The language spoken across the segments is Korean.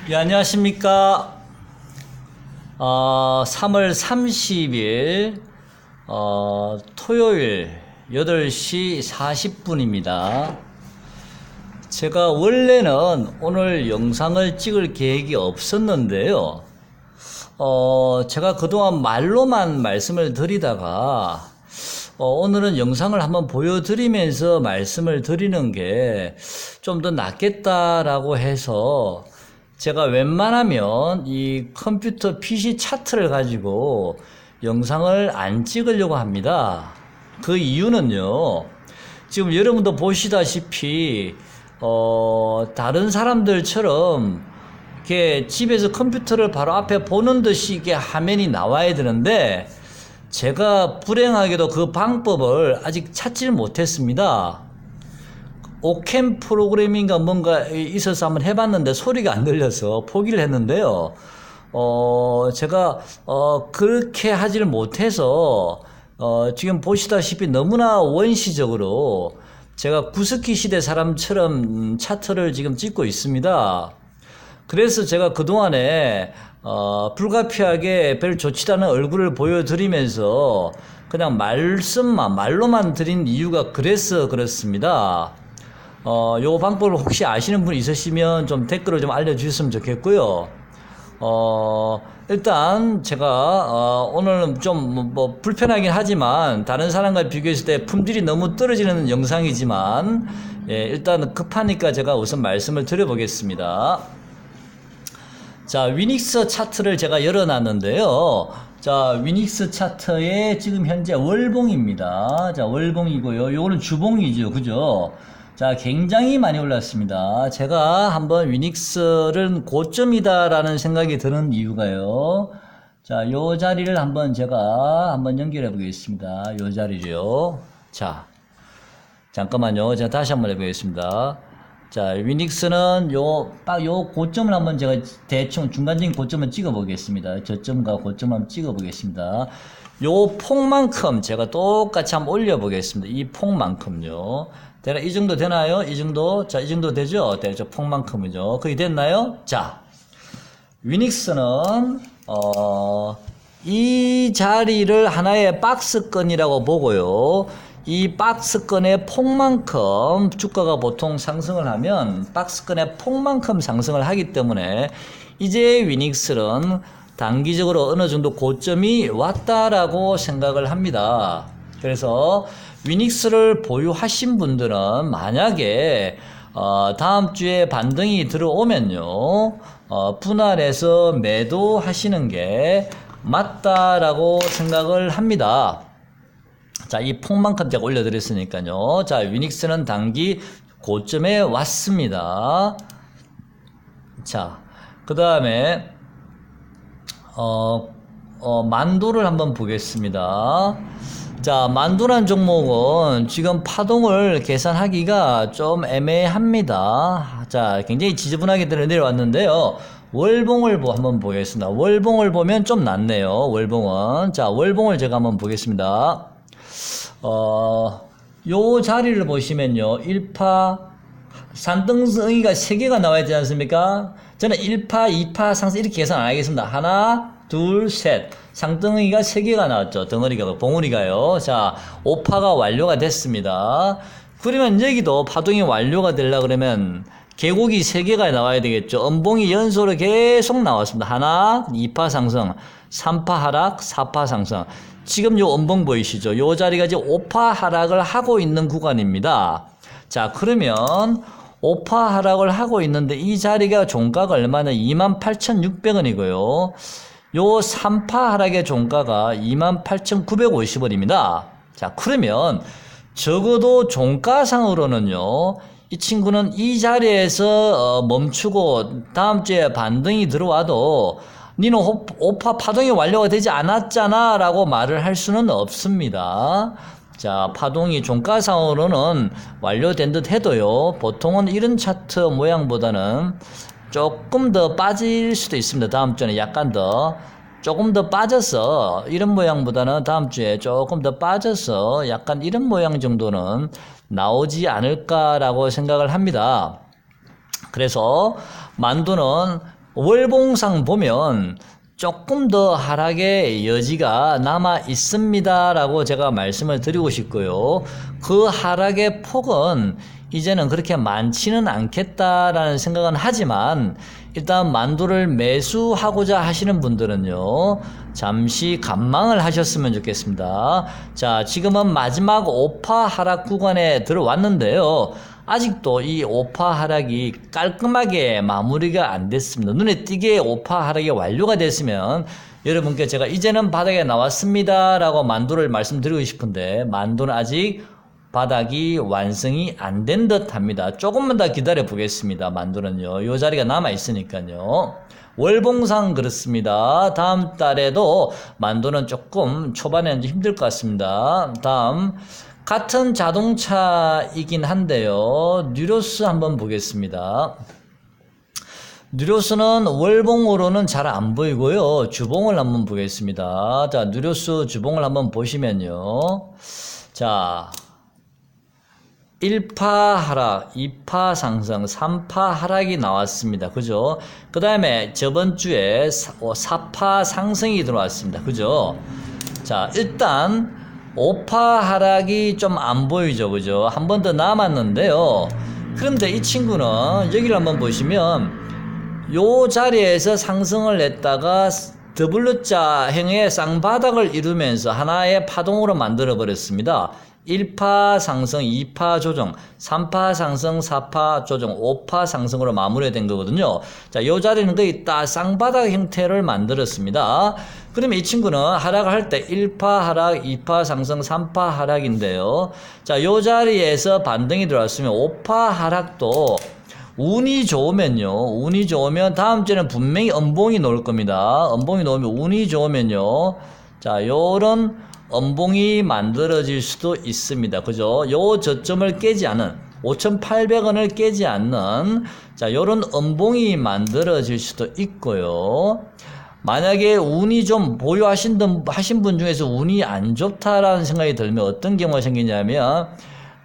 예, 안녕하십니까. 3월 30일, 토요일 8시 40분입니다. 제가 원래는 오늘 영상을 찍을 계획이 없었는데요. 제가 그동안 말로만 말씀을 드리다가, 오늘은 영상을 한번 보여드리면서 말씀을 드리는 게 좀 더 낫겠다라고 해서 제가 웬만하면 이 컴퓨터 PC 차트를 가지고 영상을 안 찍으려고 합니다. 그 이유는요, 지금 여러분도 보시다시피 다른 사람들처럼 이렇게 집에서 컴퓨터를 바로 앞에 보는 듯이 이게 화면이 나와야 되는데, 제가 불행하게도 그 방법을 아직 찾지를 못했습니다. 오캠 프로그래밍인가 뭔가 있어서 한번 해봤는데 소리가 안 들려서 포기를 했는데요. 제가 그렇게 하지를 못해서 지금 보시다시피 너무나 원시적으로 제가 구스키 시대 사람처럼 차트를 지금 찍고 있습니다. 그래서 제가 그동안에 불가피하게 별 좋지 않은 얼굴을 보여드리면서 그냥 말로만 드린 이유가 그래서 그렇습니다. 요 방법을 혹시 아시는 분 있으시면 좀 댓글을 좀 알려주셨으면 좋겠고요. 일단 제가 오늘은 좀 뭐 불편하긴 하지만 다른 사람과 비교했을 때 품질이 너무 떨어지는 영상이지만, 예, 일단 급하니까 제가 우선 말씀을 드려보겠습니다. 자, 위닉스 차트를 제가 열어놨는데요. 자, 위닉스 차트에 지금 현재 월봉입니다. 자, 월봉이고요. 요거는 주봉이죠. 그죠? 자, 굉장히 많이 올랐습니다. 제가 한번 위닉스는 고점이다라는 생각이 드는 이유가요. 자, 요 자리를 제가 한번 연결해 보겠습니다. 요 자리를요. 자, 잠깐만요. 제가 다시 한번 해보겠습니다. 자, 위닉스는 요 고점을 한번 제가 대충 중간적인 고점을 찍어 보겠습니다. 저점과 고점 한번 찍어 보겠습니다. 요 폭만큼 제가 똑같이 한번 올려 보겠습니다. 이 폭만큼요. 이 정도 되나요? 이 정도? 자, 이 정도 되죠? 저 폭만큼이죠. 거의 됐나요? 자, 위닉스는, 이 자리를 하나의 박스권이라고 보고요. 이 박스권의 폭만큼 주가가 보통 상승을 하면 박스권의 폭만큼 상승을 하기 때문에 이제 위닉스는 단기적으로 어느 정도 고점이 왔다라고 생각을 합니다. 그래서 위닉스를 보유하신 분들은 만약에 다음 주에 반등이 들어오면요, 분할해서 매도하시는 게 맞다라고 생각을 합니다. 자, 이 폭만큼 제가 올려드렸으니까요. 자, 위닉스는 단기 고점에 왔습니다. 자, 그 다음에 만도를 한번 보겠습니다. 자, 만도란 종목은 지금 파동을 계산하기가 좀 애매합니다. 자, 굉장히 지저분하게 내려왔는데요. 월봉을 한번 보겠습니다. 월봉을 보면 좀 낫네요. 월봉은. 자, 월봉을 제가 한번 보겠습니다. 요 자리를 보시면요. 1파 산등성이가 3개가 나와야 되지 않습니까? 저는 1파, 2파 상승 이렇게 계산 안 하겠습니다. 하나, 둘, 셋. 상등이가 3개가 나왔죠. 덩어리가, 봉우리가요. 자, 5파가 완료가 됐습니다. 그러면 여기도 파동이 완료가 되려고 그러면 계곡이 3개가 나와야 되겠죠. 음봉이 연속으로 계속 나왔습니다. 하나, 2파 상승, 3파 하락, 4파 상승. 지금 요 음봉 보이시죠? 요 자리가 이제 5파 하락을 하고 있는 구간입니다. 자, 그러면 5파 하락을 하고 있는데 이 자리가 종가가 얼마나 28,600원이고요. 요 3파 하락의 종가가 28,950원입니다. 자, 그러면 적어도 종가상으로는요, 이 친구는 이 자리에서 멈추고 다음 주에 반등이 들어와도 니는 5파 파동이 완료가 되지 않았잖아 라고 말을 할 수는 없습니다. 자, 파동이 종가상으로는 완료된 듯 해도요, 보통은 이런 차트 모양보다는 조금 더 빠질 수도 있습니다. 다음 주에는 조금 더 빠져서, 이런 모양보다는 다음 주에 조금 더 빠져서 약간 이런 모양 정도는 나오지 않을까라고 생각을 합니다. 그래서 만두는 월봉상 보면 조금 더 하락의 여지가 남아 있습니다라고 제가 말씀을 드리고 싶고요. 그 하락의 폭은 이제는 그렇게 많지는 않겠다라는 생각은 하지만 일단 만도를 매수하고자 하시는 분들은요, 잠시 관망을 하셨으면 좋겠습니다. 자, 지금은 마지막 5파 하락 구간에 들어왔는데요. 아직도 이 5파 하락이 깔끔하게 마무리가 안 됐습니다. 눈에 띄게 5파 하락이 완료가 됐으면 여러분께 제가 이제는 바닥에 나왔습니다 라고 만도를 말씀드리고 싶은데, 만도는 아직 바닥이 완성이 안 된 듯 합니다. 조금만 더 기다려 보겠습니다. 만도는요, 요 자리가 남아 있으니까요. 월봉상 그렇습니다. 다음 달에도 만도는 조금 초반에는 좀 힘들 것 같습니다. 다음, 같은 자동차이긴 한데요, 뉴로스 한번 보겠습니다. 뉴로스는 월봉으로는 잘 안 보이고요, 주봉을 한번 보겠습니다. 자, 뉴로스 주봉을 한번 보시면요, 자, 1파 하락, 2파 상승, 3파 하락이 나왔습니다. 그죠? 그 다음에 저번 주에 4파 상승이 들어왔습니다. 그죠? 자, 일단 5파 하락이 좀 안 보이죠. 그죠? 한 번 더 남았는데요. 그런데 이 친구는 여기를 한번 보시면 요 자리에서 상승을 했다가 W자 형의 쌍바닥을 이루면서 하나의 파동으로 만들어 버렸습니다. 1파 상승, 2파 조정, 3파 상승, 4파 조정, 5파 상승으로 마무리된 거거든요. 자, 요 자리는 거의 딱 쌍바닥 형태를 만들었습니다. 그러면 이 친구는 하락을 할 때 1파 하락, 2파 상승, 3파 하락인데요. 자, 요 자리에서 반등이 들어왔으면 5파 하락도 운이 좋으면 다음 주에는 분명히 음봉이 나올 겁니다. 음봉이 나오면 운이 좋으면요, 자, 요런 음봉이 만들어질 수도 있습니다. 그죠? 요 저점을 깨지 않은 5,800원을 깨지 않는, 자, 요런 음봉이 만들어질 수도 있고요. 만약에 운이 좀 보유하신 분 중에서 운이 안 좋다라는 생각이 들면 어떤 경우가 생기냐면,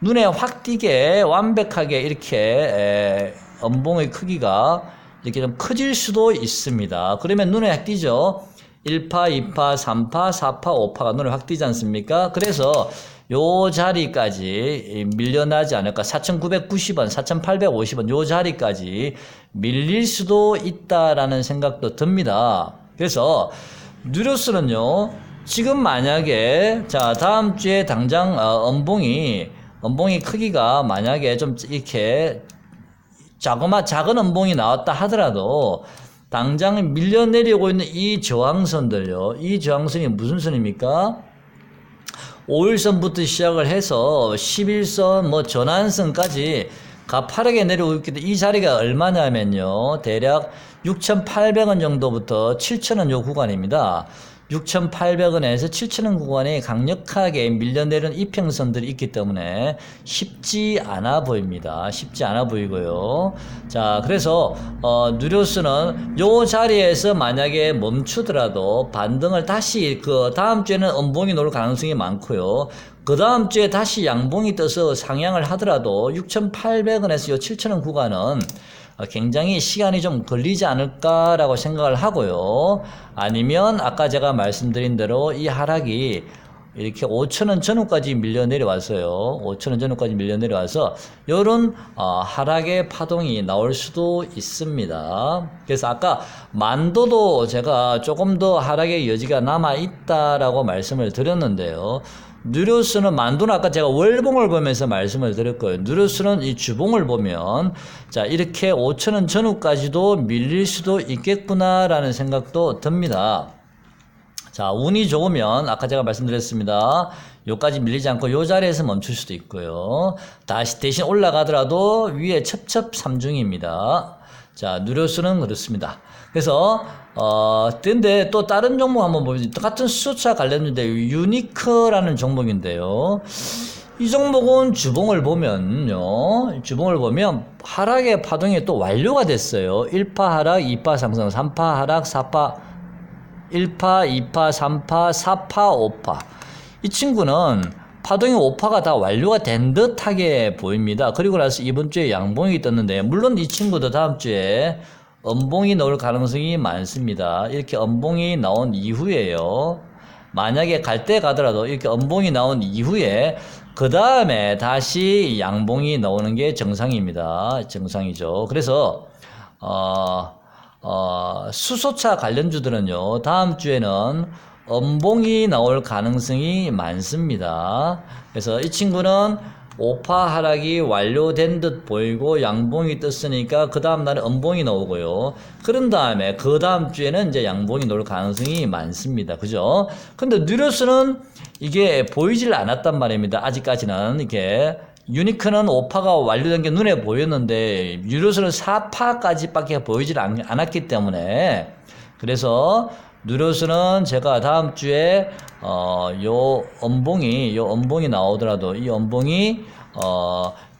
눈에 확 띄게 완벽하게 이렇게 음봉의 크기가 이렇게 좀 커질 수도 있습니다. 그러면 눈에 확 띄죠. 1파, 2파, 3파, 4파, 5파가 눈에 확 띄지 않습니까? 그래서 요 자리까지 밀려나지 않을까. 4,990원, 4,850원 요 자리까지 밀릴 수도 있다라는 생각도 듭니다. 그래서 뉴로스는요, 지금 만약에 자, 다음 주에 당장 음봉이 크기가 만약에 좀 이렇게 작은 음봉이 나왔다 하더라도 당장 밀려 내려오고 있는 이 저항선들요, 이 저항선이 무슨 선입니까? 5일선부터 시작을 해서 11선 뭐 전환선까지 가파르게 내려오고 있기 때문에 이 자리가 얼마냐면요, 대략 6,800원 정도부터 7,000원 요 구간입니다. 6,800원에서 7,000원 구간에 강력하게 밀려내는 이평선들이 있기 때문에 쉽지 않아 보입니다. 쉽지 않아 보이고요. 자, 그래서 뉴로스는 요 자리에서 만약에 멈추더라도 반등을 다시 그 다음 주에는 음봉이 놓을 가능성이 많고요. 그 다음 주에 다시 양봉이 떠서 상향을 하더라도 6,800원에서 요 7,000원 구간은 굉장히 시간이 좀 걸리지 않을까라고 생각을 하고요. 아니면 아까 제가 말씀드린 대로 이 하락이 이렇게 5,000원 전후까지 밀려 내려왔어요. 5,000원 전후까지 밀려 내려와서 이런 하락의 파동이 나올 수도 있습니다. 그래서 아까 만도도 제가 조금 더 하락의 여지가 남아 있다라고 말씀을 드렸는데요. 뉴로스는 만도는 아까 제가 월봉을 보면서 말씀을 드렸고요. 뉴로스는 이 주봉을 보면 자, 이렇게 5,000원 전후까지도 밀릴 수도 있겠구나라는 생각도 듭니다. 자, 운이 좋으면 아까 제가 말씀드렸습니다. 요까지 밀리지 않고 요 자리에서 멈출 수도 있고요. 다시 대신 올라가더라도 위에 첩첩삼중입니다. 자, 뉴로스는 그렇습니다. 그래서 근데 또 다른 종목 한번 보면 똑같은 수소차 관련인데 유니크라는 종목인데요. 이 종목은 주봉을 보면 하락의 파동이 또 완료가 됐어요. 1파 하락, 2파 상승, 3파 하락, 4파 1파, 2파, 3파, 4파, 5파. 이 친구는 파동이 5파가 다 완료가 된 듯하게 보입니다. 그리고 나서 이번 주에 양봉이 떴는데, 물론 이 친구도 다음 주에 음봉이 나올 가능성이 많습니다. 이렇게 음봉이 나온 이후에요. 만약에 갈 때 가더라도 이렇게 음봉이 나온 이후에 그 다음에 다시 양봉이 나오는 게 정상입니다. 정상이죠. 그래서 수소차 관련주들은요, 다음 주에는 음봉이 나올 가능성이 많습니다. 그래서 이 친구는 오파 하락이 완료된 듯 보이고 양봉이 떴으니까 그 다음 날에 음봉이 나오고요. 그런 다음에 그 다음 주에는 이제 양봉이 나올 가능성이 많습니다. 그죠? 근데 뉴로스는 이게 보이질 않았단 말입니다. 아직까지는 이게 유니크는 5파가 완료된 게 눈에 보였는데 뉴로스는 4파까지 밖에 보이질 않았기 때문에, 그래서 뉴로스는 제가 다음 주에 요 음봉이 나오더라도 이 음봉이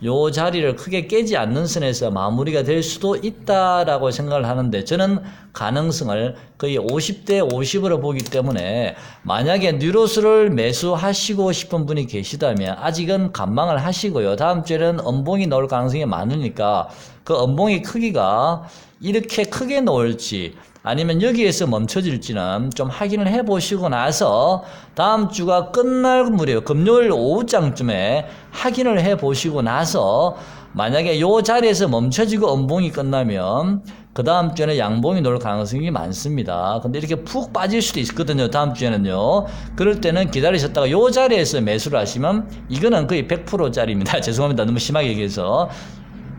요 자리를 크게 깨지 않는 선에서 마무리가 될 수도 있다라고 생각을 하는데, 저는 가능성을 거의 50대 50으로 보기 때문에 만약에 뉴로스를 매수하시고 싶은 분이 계시다면 아직은 관망을 하시고요. 다음 주에는 음봉이 나올 가능성이 많으니까 그 음봉의 크기가 이렇게 크게 나올지 아니면 여기에서 멈춰질지는 좀 확인을 해 보시고 나서 다음 주가 끝날 무렵 금요일 오후장쯤에 확인을 해 보시고 나서 만약에 요 자리에서 멈춰지고 음봉이 끝나면 그 다음 주에는 양봉이 나올 가능성이 많습니다. 근데 이렇게 푹 빠질 수도 있거든요. 다음 주에는요. 그럴 때는 기다리셨다가 요 자리에서 매수를 하시면 이거는 거의 100%짜리입니다. 죄송합니다. 너무 심하게 얘기해서.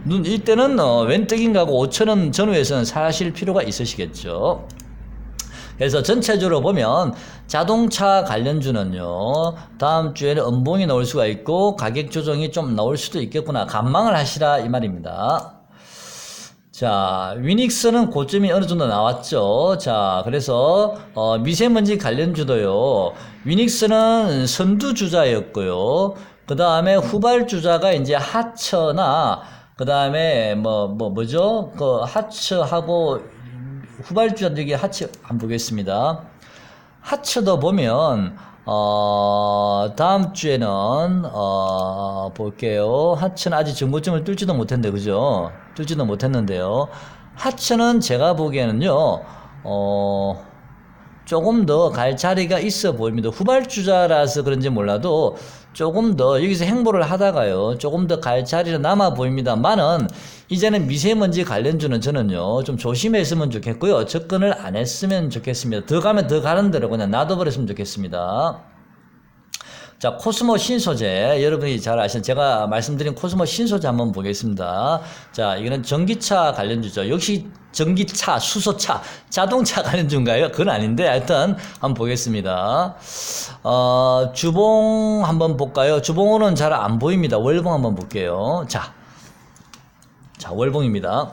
이때는 웬떡인가고 5,000원 전후에서는 사실 필요가 있으시겠죠. 그래서 전체적으로 보면 자동차 관련주는요, 다음 주에는 음봉이 나올 수가 있고 가격 조정이 좀 나올 수도 있겠구나, 관망을 하시라 이 말입니다. 자, 위닉스는 고점이 어느 정도 나왔죠. 자, 그래서 미세먼지 관련주도요, 위닉스는 선두주자였고요, 그 다음에 후발주자가 이제 하처나 그 다음에 뭐죠? 그 하처하고 후발주자들이 하처 한번 보겠습니다. 하처도 보면 다음 주에는 볼게요. 하처는 아직 정고점을 뚫지도 못했는데, 그죠? 뚫지도 못했는데요. 하처는 제가 보기에는요, 조금 더 갈 자리가 있어 보입니다. 후발주자라서 그런지 몰라도 조금 더 여기서 행보를 하다가요, 조금 더 갈 자리는 남아 보입니다만은, 이제는 미세먼지 관련주는 저는요, 좀 조심했으면 좋겠고요, 접근을 안 했으면 좋겠습니다. 더 가면 더 가는 대로 그냥 놔둬버렸으면 좋겠습니다. 자, 코스모 신소재, 여러분이 잘 아시는, 제가 말씀드린 코스모 신소재 한번 보겠습니다. 자, 이거는 전기차 관련주죠. 역시 전기차, 수소차, 자동차 관련주인가요? 그건 아닌데, 하여튼 한번 보겠습니다. 주봉 한번 볼까요? 주봉은 잘 안 보입니다. 월봉 한번 볼게요. 자, 월봉입니다.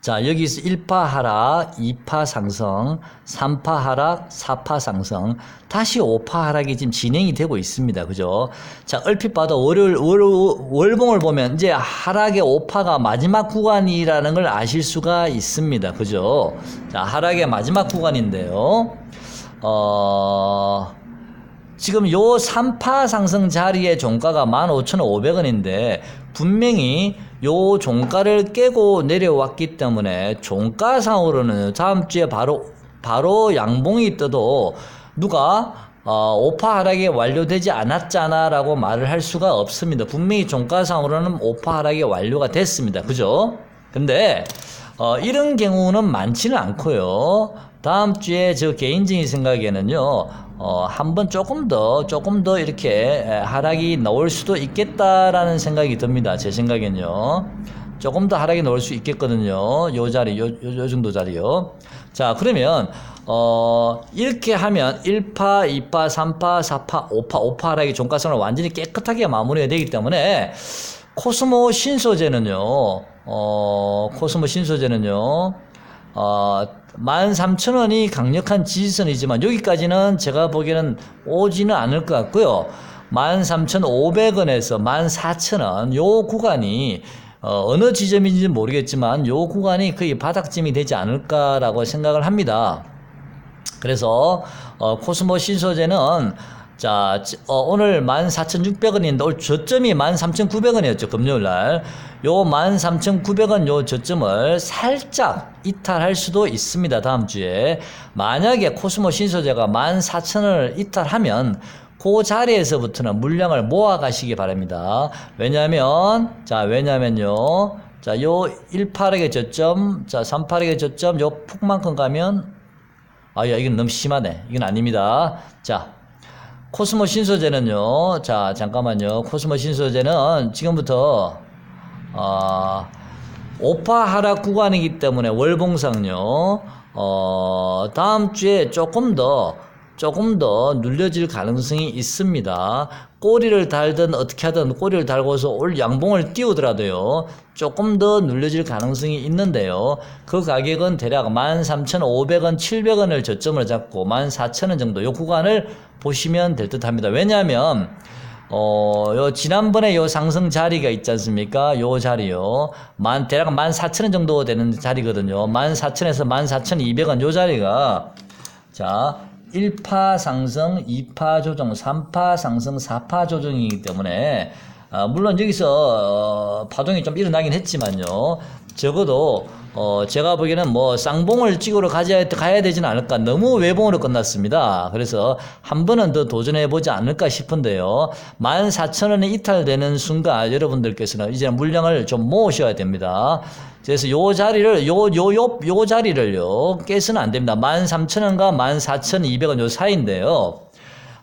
자, 여기서 1파 하락, 2파 상승, 3파 하락, 4파 상승, 다시 5파 하락이 지금 진행이 되고 있습니다. 그죠? 자, 얼핏 봐도 월봉을 보면 이제 하락의 5파가 마지막 구간이라는 걸 아실 수가 있습니다. 그죠? 자, 하락의 마지막 구간인데요. 지금 요 3파 상승 자리의 종가가 15,500원인데 분명히 요 종가를 깨고 내려왔기 때문에 종가상으로는 다음 주에 바로 양봉이 떠도 누가 5파 하락이 완료되지 않았잖아 라고 말을 할 수가 없습니다. 분명히 종가상으로는 5파 하락이 완료가 됐습니다. 그죠? 근데 이런 경우는 많지는 않고요. 다음 주에 저 개인적인 생각에는요, 한번 조금 더 이렇게 하락이 나올 수도 있겠다라는 생각이 듭니다. 제 생각엔요. 조금 더 하락이 나올 수 있겠거든요. 요 자리, 요 정도 자리요. 자, 그러면, 이렇게 하면 1파, 2파, 3파, 4파, 5파 하락이 종가선을 완전히 깨끗하게 마무리가 되기 때문에, 코스모 신소재는요, 13,000원이 강력한 지지선이지만 여기까지는 제가 보기에는 오지는 않을 것 같고요. 13,500원에서 14,000원 요 구간이 어느 지점인지 모르겠지만 요 구간이 거의 바닥점이 되지 않을까라고 생각을 합니다. 그래서 코스모 신소재는 자, 오늘 14,600원인데 오늘 저점이 13,900원이었죠. 금요일 날. 요 13,900원 요 저점을 살짝 이탈할 수도 있습니다. 다음 주에. 만약에 코스모 신소재가 14,000원을 이탈하면 그 자리에서부터는 물량을 모아 가시기 바랍니다. 왜냐면요. 자, 요 18액의 저점, 자, 38액의 저점, 요 폭만큼 가면, 야, 이건 너무 심하네. 이건 아닙니다. 자, 코스모 신소재는요, 자, 잠깐만요. 코스모 신소재는 지금부터, 5파 하락 구간이기 때문에 월봉상요, 다음 주에 조금 더 눌려질 가능성이 있습니다. 꼬리를 달든 어떻게 하든 꼬리를 달고서 올 양봉을 띄우더라도요, 조금 더 눌려질 가능성이 있는데요. 그 가격은 대략 13,500원, 700원을 저점을 잡고 14,000원 정도 요 구간을 보시면 될 듯 합니다. 왜냐하면, 요 지난번에 요 상승 자리가 있지 않습니까? 요 자리요. 대략 14,000원 정도 되는 자리거든요. 14,000에서 14,200원 요 자리가, 자, 1파 상승, 2파 조정, 3파 상승, 4파 조정이기 때문에 물론 여기서 파동이 좀 일어나긴 했지만요. 적어도 제가 보기에는 뭐 쌍봉을 찍으러 가야 되지는 않을까. 너무 외봉으로 끝났습니다. 그래서 한 번은 더 도전해 보지 않을까 싶은데요. 14,000원에 이탈되는 순간 여러분들께서는 이제 물량을 좀 모으셔야 됩니다. 그래서 요 자리를요 깨서는 안 됩니다. 13,000원과 14,200원 요 사이인데요.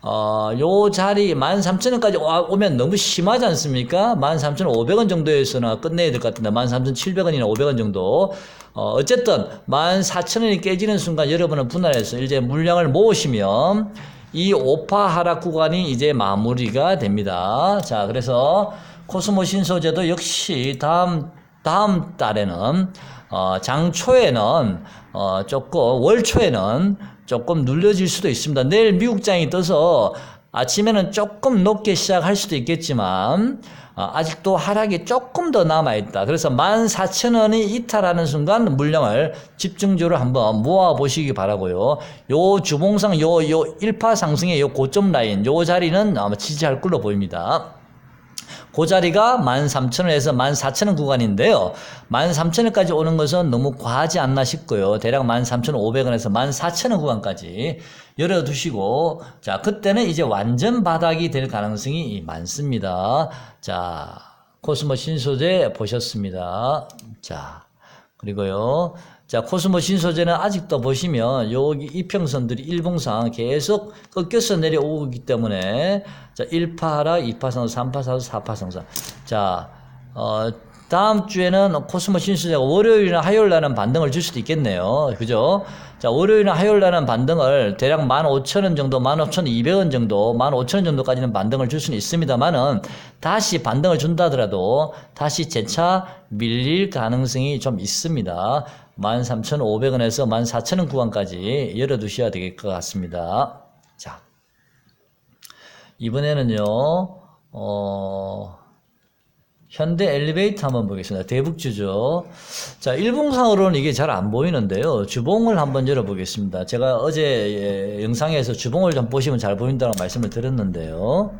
요 자리 13,000원까지 오면 너무 심하지 않습니까? 13,500원 정도에서나 끝내야 될 것 같은데 13,700원이나 500원 정도. 어쨌든 14,000원이 깨지는 순간 여러분은 분할해서 이제 물량을 모으시면 이 5파 하락 구간이 이제 마무리가 됩니다. 자, 그래서 코스모 신소재도 역시 다음 달에는 장 초에는 월 초에는 조금 눌려질 수도 있습니다. 내일 미국장이 떠서 아침에는 조금 높게 시작할 수도 있겠지만 아직도 하락이 조금 더 남아있다. 그래서 14,000원이 이탈하는 순간 물량을 집중적으로 한번 모아보시기 바라고요. 요 주봉상 요 1파 상승의 요 고점 라인 요 자리는 아마 지지할 걸로 보입니다. 그 자리가 13,000원에서 14,000원 구간인데요. 13,000원까지 오는 것은 너무 과하지 않나 싶고요. 대략 13,500원에서 14,000원 구간까지 열어두시고, 자, 그때는 이제 완전 바닥이 될 가능성이 많습니다. 자, 코스모 신소재 보셨습니다. 자, 그리고요. 자, 코스모 신소재는 아직도 보시면 여기 이평선들이 일봉상 계속 꺾여서 내려오기 때문에 자, 1파 하락, 2파 상승, 3파 상승, 4파 상승. 자, 다음 주에는 코스모 신소재가 월요일이나 화요일 날은 반등을 줄 수도 있겠네요. 그죠? 자, 월요일이나 화요일 날은 반등을 대략 15,000원 정도, 15,200원 정도, 15,000원 정도까지는 반등을 줄 수는 있습니다만은 다시 반등을 준다 하더라도 다시 재차 밀릴 가능성이 좀 있습니다. 13,500원에서 14,000원 구간까지 열어두셔야 될 것 같습니다. 자, 이번에는요, 현대 엘리베이터 한번 보겠습니다. 대북주죠. 자, 일봉상으로는 이게 잘 안 보이는데요. 주봉을 한번 열어보겠습니다. 제가 어제 영상에서 주봉을 좀 보시면 잘 보인다고 말씀을 드렸는데요.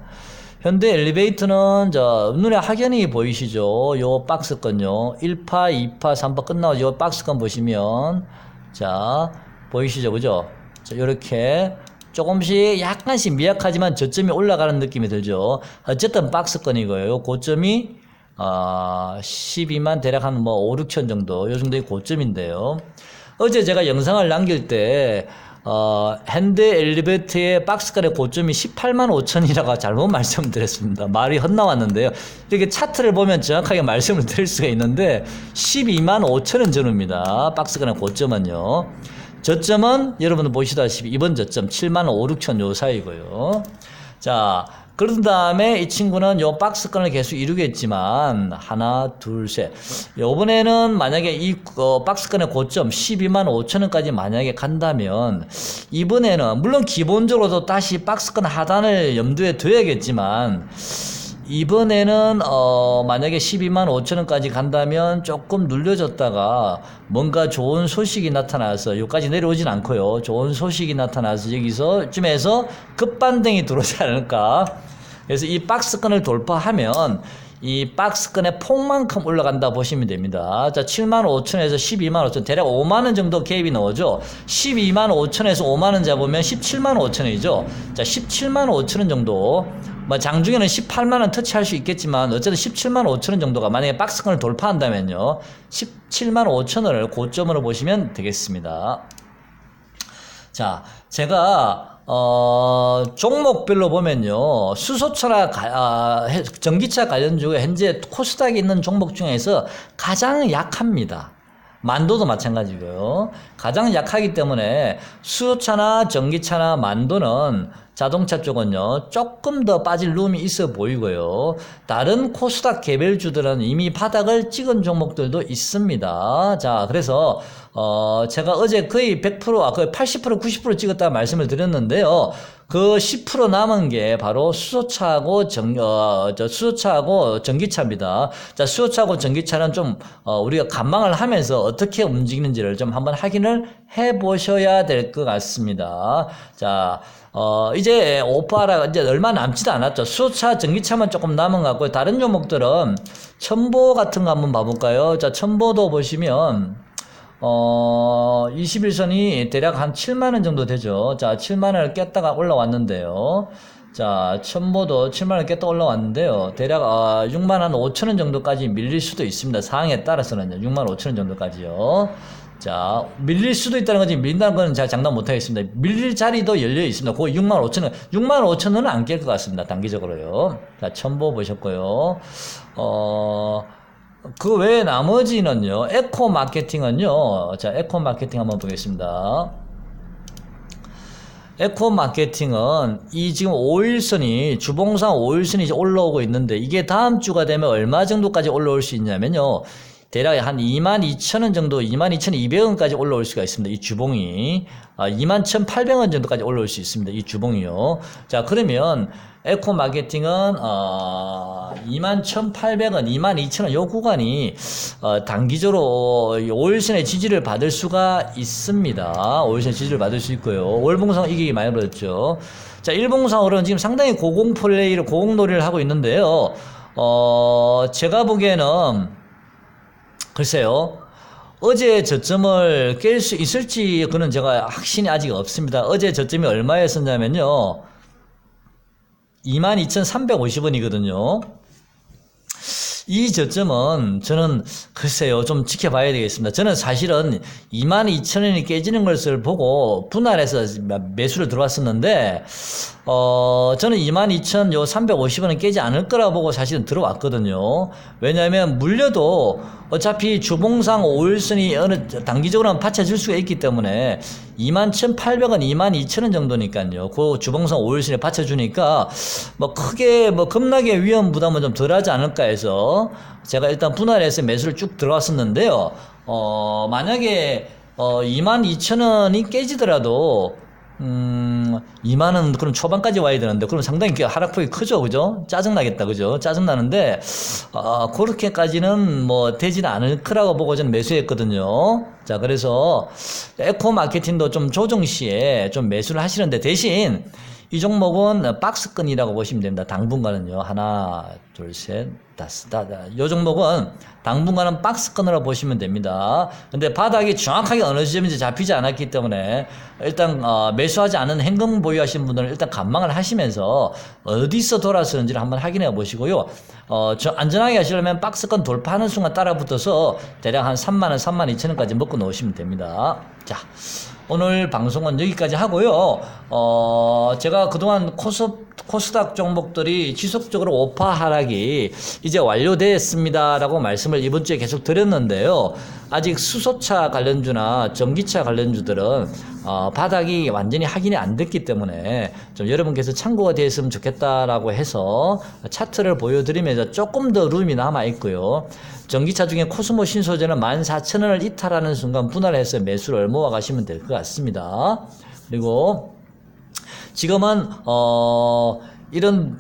현대 엘리베이터는 눈에 확연히 보이시죠? 요 박스건요. 1파, 2파, 3파 끝나고 요 박스건 보시면 자, 보이시죠? 그죠? 자, 요렇게 조금씩 약간씩 미약하지만 저점이 올라가는 느낌이 들죠. 어쨌든 박스건이고요. 요 고점이 12만 대략 한 5, 6천 정도 요 정도의 고점인데요. 어제 제가 영상을 남길 때 현대 엘리베이터의 박스권의 고점이 18만 5천이라고 잘못 말씀드렸습니다. 말이 헛나왔는데요. 이렇게 차트를 보면 정확하게 말씀을 드릴 수가 있는데 12만 5천원 전후입니다. 박스권의 고점은요. 저점은 여러분들 보시다시피 이번 저점 7만 5, 6천 요 사이고요. 자, 그런 다음에 이 친구는 요 박스권을 계속 이루겠지만 하나, 둘, 셋. 요번에는 만약에 이 박스권의 고점 12만 5천원까지 만약에 간다면 이번에는 물론 기본적으로도 다시 박스권 하단을 염두에 둬야겠지만 이번에는 만약에 12만 5천 원까지 간다면 조금 눌려졌다가 뭔가 좋은 소식이 나타나서 여기까지 내려오진 않고요. 좋은 소식이 나타나서 여기서 쯤에서 급반등이 들어오지 않을까. 그래서 이 박스권을 돌파하면 이 박스권의 폭만큼 올라간다 보시면 됩니다. 자, 7만 5천에서 12만 5천, 대략 5만 원 정도 갭이 나오죠. 12만 5천에서 5만 원 잡으면 17만 5천 원이죠. 자, 17만 5천 원 정도. 뭐 장중에는 18만 원 터치할 수 있겠지만 어쨌든 17만 5천 원 정도가 만약에 박스권을 돌파한다면요. 17만 5천 원을 고점으로 보시면 되겠습니다. 자, 제가 종목별로 보면요. 수소차나 전기차 관련주가 현재 코스닥에 있는 종목 중에서 가장 약합니다. 만도도 마찬가지고요. 가장 약하기 때문에 수소차나 전기차나 만도는 자동차 쪽은요, 조금 더 빠질 룸이 있어 보이고요. 다른 코스닥 개별주들은 이미 바닥을 찍은 종목들도 있습니다. 자, 그래서, 제가 어제 거의 100%, 거의 80%, 90% 찍었다고 말씀을 드렸는데요. 그 10% 남은 게 바로 수소차하고 수소차하고 전기차입니다. 자, 수소차하고 전기차는 좀, 우리가 관망을 하면서 어떻게 움직이는지를 좀 한번 확인을 해 보셔야 될 것 같습니다. 자, 이제 오파라 이제 얼마 남지도 않았죠. 수소차, 전기차만 조금 남은 것 같고요. 다른 종목들은 첨보 같은 거 한번 봐볼까요? 자, 첨보도 보시면 21선이 대략 한 7만원 정도 되죠. 자, 7만원을 깼다가 올라왔는데요. 자, 첨보도 7만원 깼다 올라왔는데요. 대략 6만 5천원 정도까지 밀릴 수도 있습니다. 상황에 따라서는요. 6만 5천원 정도까지요. 자, 밀릴 수도 있다는 거지, 밀린다는 건 제가 장담 못 하겠습니다. 밀릴 자리도 열려 있습니다. 거의 6만 5천원, 6만 5천원은 안 깰 것 같습니다. 단기적으로요. 자, 첨보 보셨고요. 그 외에 나머지는요, 에코 마케팅은요, 자, 에코 마케팅 한번 보겠습니다. 에코 마케팅은 이 지금 5일선이, 주봉상 5일선이 이제 올라오고 있는데, 이게 다음 주가 되면 얼마 정도까지 올라올 수 있냐면요, 대략 한 22,000원 정도, 22,200원까지 올라올 수가 있습니다. 이 주봉이. 21,800원 정도까지 올라올 수 있습니다. 이 주봉이요. 자, 그러면 에코 마케팅은 21,800원, 22,000원 요 구간이 단기적으로 5일선의 지지를 받을 수가 있습니다. 5일선의 지지를 받을 수 있고요. 월봉상 이게 많이 벌어졌죠. 자, 일봉상으로는 지금 상당히 고공놀이를 하고 있는데요. 제가 보기에는 글쎄요. 어제 저점을 깰 수 있을지 그는 제가 확신이 아직 없습니다. 어제 저점이 얼마였었냐면요. 22,350원이거든요. 이 저점은 저는 글쎄요, 좀 지켜봐야 되겠습니다. 저는 사실은 22,000원이 깨지는 것을 보고 분할해서 매수를 들어왔었는데, 저는 22,350원은 깨지 않을 거라 보고 사실은 들어왔거든요. 왜냐하면 물려도 어차피 주봉상 5일선이 어느 단기적으로는 받쳐줄 수가 있기 때문에 21,800원, 22,000원 정도니까요. 그 주봉상 5일선에 받쳐주니까 뭐 크게 뭐 급락의 위험 부담은 좀 덜하지 않을까 해서 제가 일단 분할해서 매수를 쭉 들어왔었는데요. 만약에 22,000원이 깨지더라도 2만원, 그럼 초반까지 와야 되는데, 그럼 상당히 하락폭이 크죠, 그죠? 짜증나겠다, 그죠? 짜증나는데, 그렇게까지는 뭐, 되지는 않을 거라고 보고 저는 매수했거든요. 자, 그래서, 에코 마케팅도 좀 조정 시에 좀 매수를 하시는데, 대신, 이 종목은 박스권이라고 보시면 됩니다. 당분간은요. 하나, 둘, 셋, 다섯. 이 종목은 당분간은 박스권으로 보시면 됩니다. 근데 바닥이 정확하게 어느 지점인지 잡히지 않았기 때문에 일단 매수하지 않은 현금 보유하시는 분들은 일단 관망을 하시면서 어디서 돌아서는지를 한번 확인해 보시고요. 안전하게 하시려면 박스권 돌파하는 순간 따라 붙어서 대략 한 3만원, 32,000원까지 먹고 놓으시면 됩니다. 자. 오늘 방송은 여기까지 하고요. 제가 그동안 코스닥 종목들이 지속적으로 오파 하락이 이제 완료됐습니다라고 말씀을 이번 주에 계속 드렸는데요. 아직 수소차 관련주나 전기차 관련주들은 바닥이 완전히 확인이 안 됐기 때문에 좀 여러분께서 참고가 되었으면 좋겠다라고 해서 차트를 보여드리면서 조금 더 룸이 남아 있고요. 전기차 중에 코스모 신소재는 14,000원을 이탈하는 순간 분할해서 매수를 모아가시면 될 것 같습니다. 그리고 지금은 이런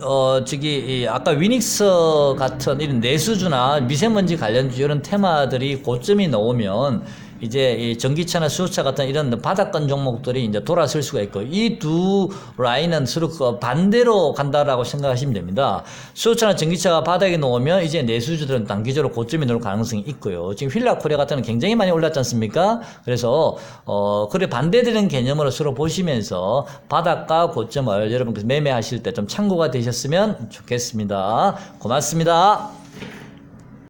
아까 위닉스 같은 이런 내수주나 미세먼지 관련주 이런 테마들이 고점이 나오면 이제 이 전기차나 수소차 같은 이런 바닥권 종목들이 이제 돌아설 수가 있고, 이 두 라인은 서로 반대로 간다라고 생각하시면 됩니다. 수소차나 전기차가 바닥에 놓으면 이제 내수주들은 단기적으로 고점이 나올 가능성이 있고요. 지금 휠라코리아 같은 건 굉장히 많이 올랐지 않습니까? 그래서 그래 반대되는 개념으로 서로 보시면서 바닥과 고점을 여러분 매매하실 때 좀 참고가 되셨으면 좋겠습니다. 고맙습니다.